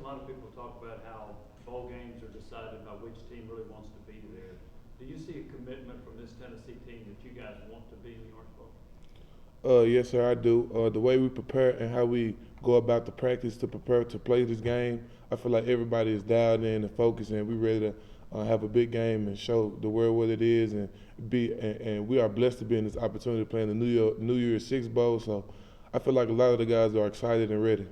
lot of people talk about how bowl games are decided by which team really wants to be there. Do you see a commitment from this Tennessee team that you guys want to be in the Orange Bowl? Yes, sir, I do. The way we prepare and how we go about the practice to prepare to play this game, I feel like everybody is dialed in and focused, and we ready to have a big game and show the world what it is, and and we are blessed to be in this opportunity to play in the New Year's Six Bowl. So I feel like a lot of the guys are excited and ready.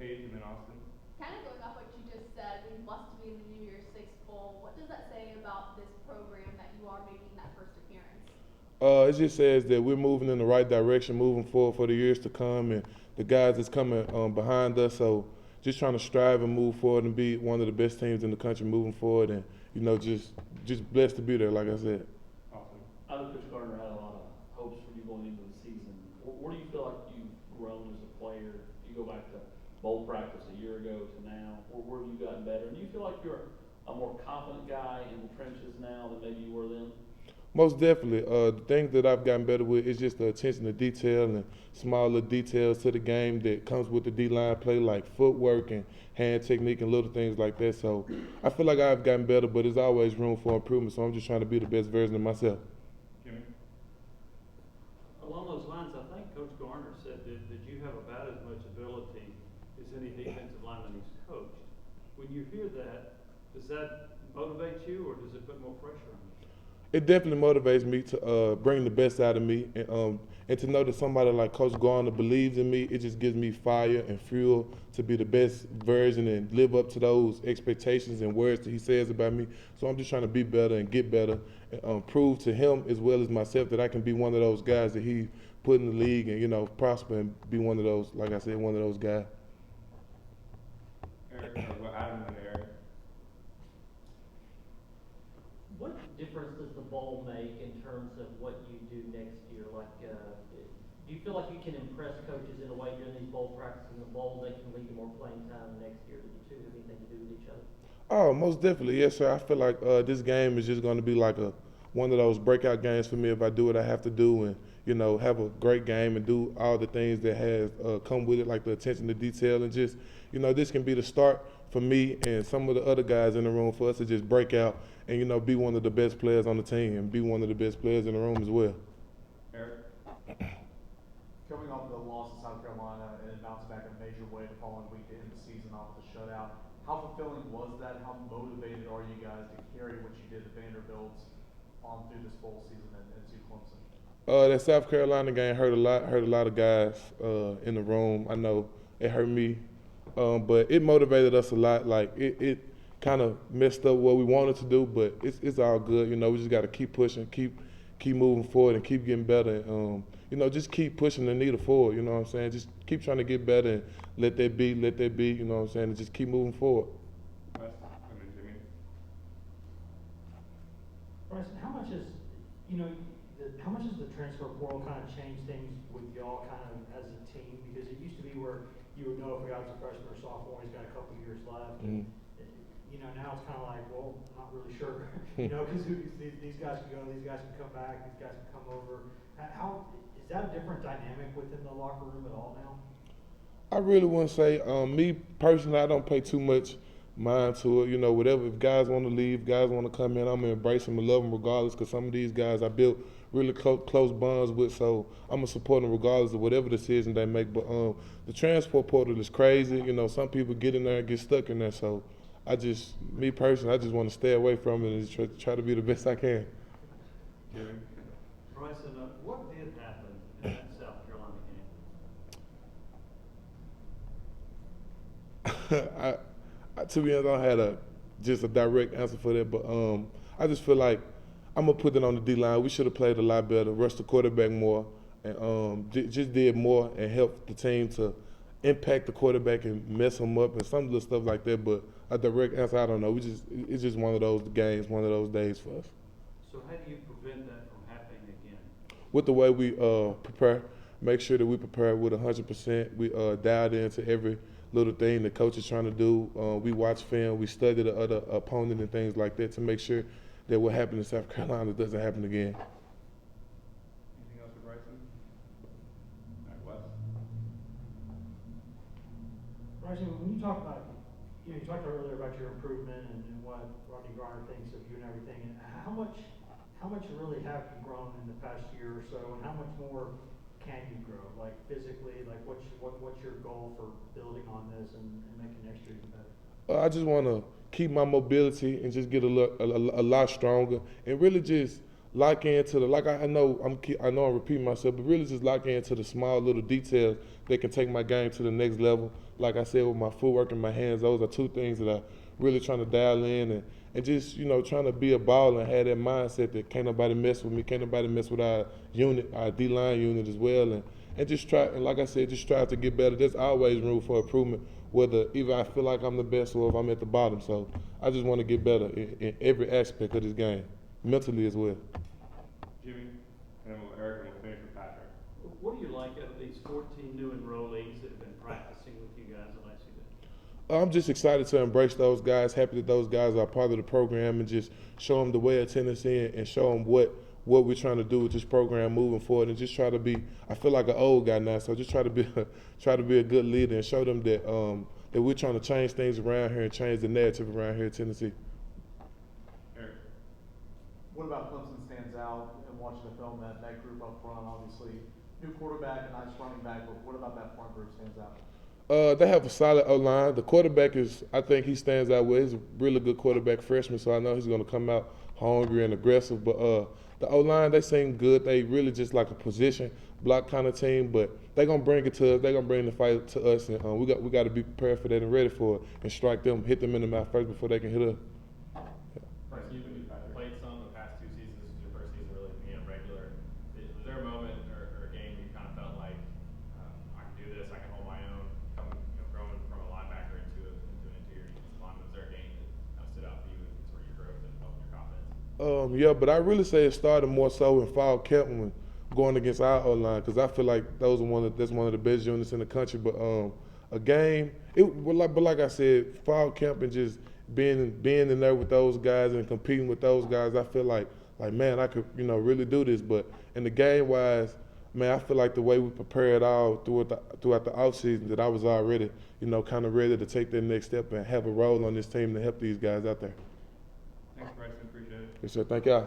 Eason and Austin. Kind of going off what you just said, we must be in the New Year's Six Bowl. What does that say about this program that you are making that first appearance? It just says that we're moving in the right direction, moving forward for the years to come, and the guys that's coming behind us. So just trying to strive and move forward and be one of the best teams in the country moving forward, and just blessed to be there, like I said. Awesome. I know Coach Gardner had a lot of hopes for you going into the season. Where do you feel like you've grown as a player? You go back to bowl practice a year ago to now. Where have you gotten better? And do you feel like you're a more confident guy in the trenches now than maybe you were then? Most definitely. The thing that I've gotten better with is just the attention to detail and small little details to the game that comes with the D-line play, like footwork and hand technique and little things like that. So I feel like I've gotten better, but there's always room for improvement. So I'm just trying to be the best version of myself. Jimmy. Along those lines, I think Coach Garner said that you have about as much ability as any defensive lineman he's coached. When you hear that, does that motivate you or does it put more pressure on you? It definitely motivates me to bring the best out of me, and to know that somebody like Coach Garner believes in me. It just gives me fire and fuel to be the best version and live up to those expectations and words that he says about me. So I'm just trying to be better and get better, and prove to him as well as myself that I can be one of those guys that he put in the league and prosper and be one of those, like I said, one of those guys. Eric, well, Adam and Eric. What difference does the bowl make in terms of what you do next year? Do you feel like you can impress coaches in a way during these bowl practices in the bowl? They can lead to more playing time next year. Do you two have anything to do with each other? Oh, most definitely, yes, sir. I feel like this game is just going to be like one of those breakout games for me if I do what I have to do and have a great game and do all the things that has come with it, like the attention to detail and just this can be the start for me and some of the other guys in the room for us to just break out and be one of the best players on the team and be one of the best players in the room as well. Eric. Coming off the loss to South Carolina and then bouncing back a major way the following week to end the season off with a shutout, how fulfilling was that? How motivated are you guys to carry what you did at Vanderbilt on through this bowl season and to Clemson? That South Carolina game hurt a lot of guys in the room. I know it hurt me, but it motivated us a lot. Like it kind of messed up what we wanted to do, but it's all good. We just got to keep pushing, keep moving forward, and keep getting better. Just keep pushing the needle forward. You know what I'm saying? Just keep trying to get better and let that be. You know what I'm saying? And just keep moving forward. Wes, and then Jimmy. Bryson, how much does the transfer portal kind of change things with y'all kind of as a team? Because it used to be where you would know if a guy was a freshman or sophomore, he's got a couple years left. Mm-hmm. Now it's kind of like, well, I'm not really sure. Because these guys can go, these guys can come back, these guys can come over. How is that a different dynamic within the locker room at all now? I really wouldn't say. Me personally, I don't pay too much mind to it. Whatever. If guys want to leave, guys want to come in, I'm gonna embrace them and love them regardless. Because some of these guys I built really close bonds with, so I'm gonna support them regardless of whatever decision they make. But the transport portal is crazy. Some people get in there and get stuck in there. So me personally, I just want to stay away from it and just try to be the best I can. Jimmy. Bryson, what did happen in that South Carolina game? To be honest, I don't have just a direct answer for that, but I just feel like I'm gonna put it on the D-line. We should have played a lot better, rushed the quarterback more, and just did more and helped the team to impact the quarterback and mess him up and some little stuff like that. But a direct answer, I don't know. It's just one of those games, one of those days for us. So how do you prevent that from happening again? With the way we prepare, make sure that we prepare with 100%. We dialed into every little thing the coach is trying to do. We watch film, we study the other opponent and things like that to make sure that what happened in South Carolina doesn't happen again. Anything else for Bryson? All right, Wes. Bryson, when you talk about you know, you talked earlier about your improvement and what Rodney Garner thinks of you and everything, and how much really have you grown in the past year or so, and how much more can you grow, like physically, like what's your goal for building on this and making next year even better? I just want to keep my mobility and just get a lot stronger and really just lock into the I know I'm repeating myself, but really just lock into the small little details that can take my game to the next level. Like I said, with my footwork and my hands, those are two things that I really trying to dial in and just trying to be a baller and have that mindset that can't nobody mess with me, can't nobody mess with our unit, our D-line unit as well, and just try, and like I said, just try to get better. There's always room for improvement, whether either I feel like I'm the best or if I'm at the bottom. So I just want to get better in every aspect of this game, mentally as well. Jimmy, and then Eric, and we'll finish with Patrick. What do you like out of these 14 new enrollees that have been practicing with you guys at ICD? I'm just excited to embrace those guys, happy that those guys are part of the program and just show them the way of Tennessee and show them what we're trying to do with this program moving forward and just try to be, I feel like an old guy now, so just try to be a good leader and show them that that we're trying to change things around here and change the narrative around here in Tennessee. Eric. What about Clemson stands out in watching the film, that group up front, obviously, new quarterback and nice running back, but what about that front group stands out? They have a solid O-line. The quarterback I think he stands out well. He's a really good quarterback freshman, so I know he's going to come out hungry and aggressive. But the O-line, they seem good. They really just like a position block kind of team, but they're going to bring it to us. They're going to bring the fight to us, and we got to be prepared for that and ready for it and strike them, hit them in the mouth first before they can hit us. Bryson, you can do Patrick. Played some the past 2 seasons. This is your first season really being a regular. Was there a moment or a game where you kind of felt like I can do this, I can hold my own, growing from a linebacker into an interior defensive lineman? Was there a game that kind of stood out for you and sort of your growth and helped your confidence? Yeah, but I really say it started more so in fall camp when going against our O-line because I feel like that's one of the best units in the country. But a game, but like I said, fall camp and just being in there with those guys and competing with those guys, I feel like man, I could really do this. But in the game wise, man, I feel like the way we prepared all throughout the offseason that I was already kind of ready to take that next step and have a role on this team to help these guys out there. Thanks, Bryson. Appreciate it. Yes, sir. Thank y'all.